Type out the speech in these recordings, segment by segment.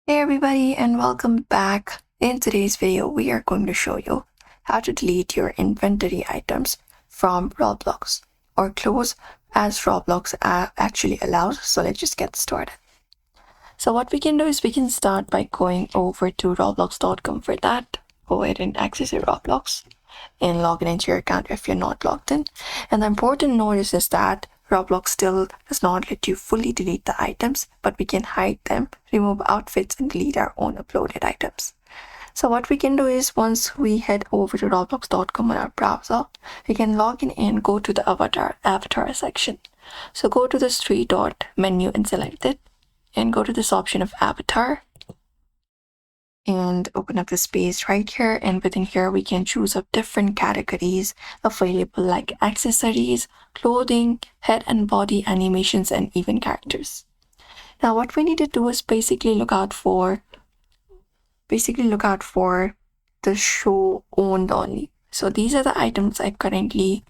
Hey everybody, and welcome back. In today's video, we are going to show you how to delete your inventory items from Roblox, or close as Roblox actually allows. So let's just get started. So what we can do is we can start by going over to roblox.com. For that, go ahead and access your Roblox and log in into your account if you're not logged in. And the important notice is that Roblox still does not let you fully delete the items, but we can hide them, remove outfits, and delete our own uploaded items. So what we can do is once we head over to roblox.com on our browser, we can log in and go to the avatar section. So go to this three dot menu and select it, and go to this option of avatar and open up the space right here, and within here we can choose up different categories available like accessories, clothing, head and body animations, and even characters. Now what we need to do is basically look out for the show owned only. So these are the items I currently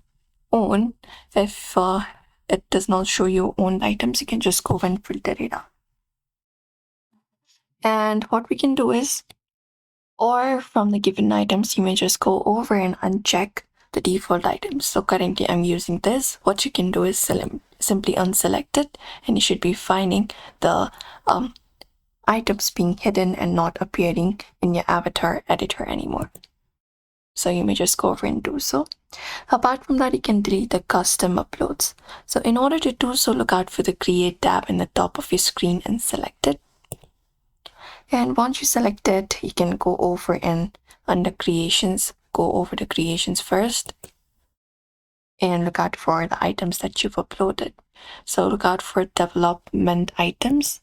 own. If it does not show you owned items, you can just go and filter it out. And what we can do is, or from the given items, you may just go over and uncheck the default items. So currently I'm using this. What you can do is simply unselect it, and you should be finding the items being hidden and not appearing in your avatar editor anymore. So you may just go over and do so. Apart from that, you can delete the custom uploads. So in order to do so, look out for the create tab in the top of your screen and select it. And once you select it, you can go over and under creations, go over the creations first and look out for the items that you've uploaded. So look out for development items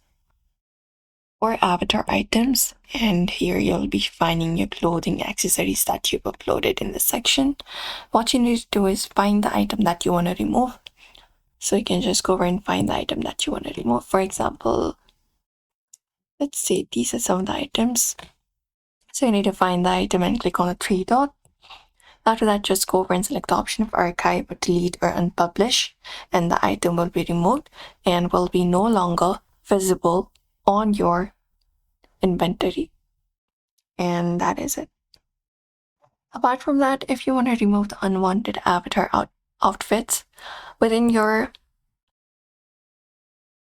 or avatar items, and here you'll be finding your clothing accessories that you've uploaded in this section. What you need to do is find the item that you want to remove. So you can just go over and find the item that you want to remove. For example, let's say these are some of the items. So you need to find the item and click on the three dot. After that, just go over and select the option of archive or delete or unpublish, and the item will be removed and will be no longer visible on your inventory. And that is it. Apart from that, if you want to remove the unwanted avatar outfits within your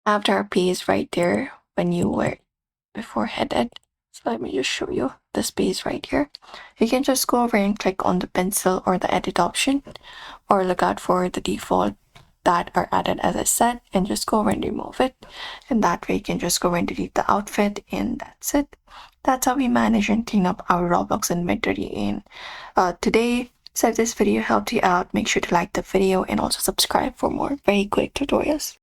avatar page right there when you were before headed. So let me just show you the space right here. You can just go over and click on the pencil or the edit option, or look out for the default that are added as I said, and just go over and remove it. And that way you can just go over and delete the outfit, and that's it. That's how we manage and clean up our Roblox inventory in today. So if this video helped you out, make sure to like the video and also subscribe for more very quick tutorials.